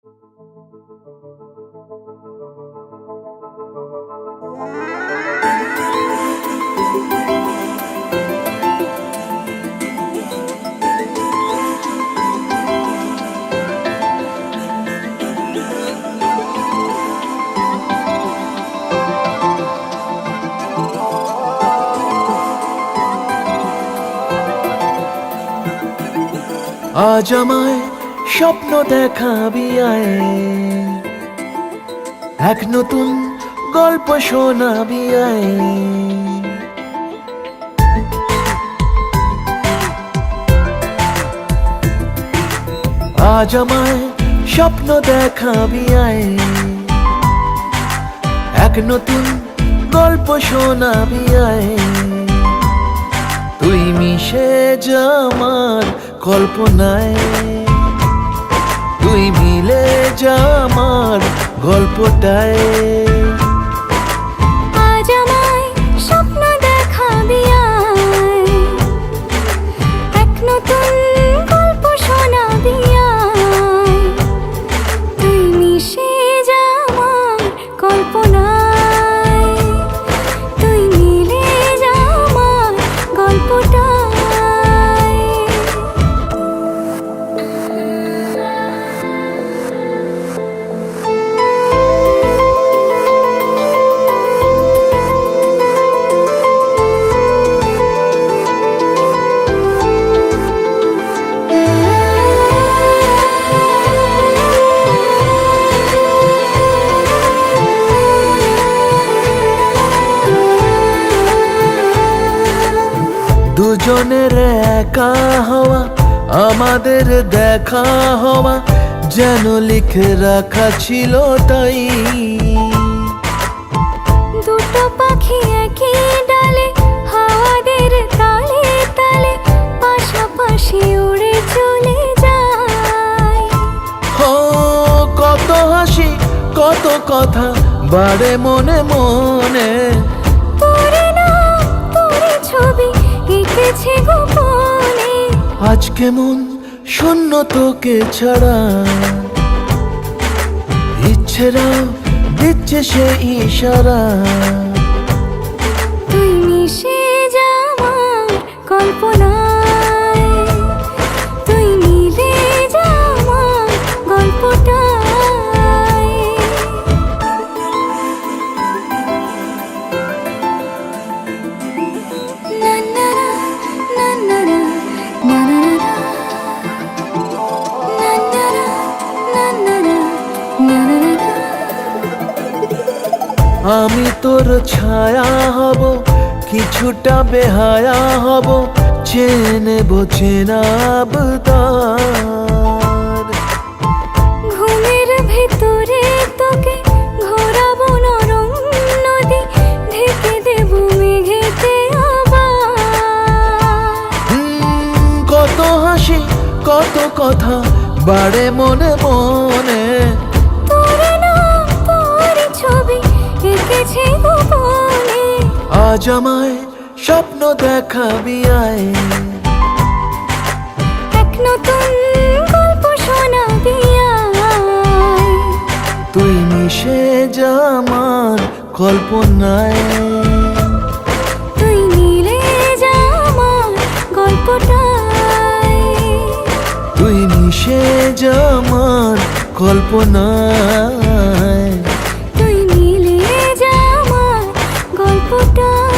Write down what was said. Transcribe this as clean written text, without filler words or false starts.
আজ আমায় স্বপ্ন দেখাবি আয়, এক নতুন গল্প শোনাবি আয়। আজ আমায় স্বপ্ন দেখাবি আয়, এক নতুন গল্প শোনাবি আয়। তুই মিশে যা আমার কল্পনায়, তুই মিলে যা আমার গল্পটায়। আজ আমায় স্বপ্ন দেখাবি আয়, এক নতুন গল্প শোনাবি আয়। তুই মিশে যা আমার কল্পনায়, তুই মিলে যা আমার গল্পটায়। দুজনের একা হওয়া, আমাদের দেখা হওয়া যেন লিখে রাখা ছিল তাই। দুটো পাখি একই ডালে, হাওয়াদের তালে তালে পাশাপাশি উড়ে চলে যায়। ও কত হাসি কত কথা বাড়ে মনে মনে, তোরে নাম তোরে ছবি এঁকেছে গোপনে। আজ কেমন শূন্য তোকে ছাড়া, ইচ্ছেরা দিচ্ছে সে ইশারা। তুই মিশে যা আমার কল্পনায়, তুই মিলে যা আমার গল্পটায়। না না না না না না না না না। আমি তোর ছায়া হব, কিছুটা বেহায়া হব, চেনে বোঝেনাবতার। ঘুমের ভেতরে তোকে ঘোরাবো নরম নদী, ঢেকে দেব মেঘেতে আবার। কত হাসি কত কথা বাড়ে মনে মনে, তোরে নাম তোরে ছবি এঁকেছে গোপনে। আজ আমায় স্বপ্ন দেখাবি আয়, এক নতুন গল্প শোনাবি আয়। তুই মিশে যা আমার কল্পনায়, তুই মিলে যা আমার গল্পটায়। তুই মিশে যা আমার কল্পনায়। তুই মিলে যা আমার গল্পটায়।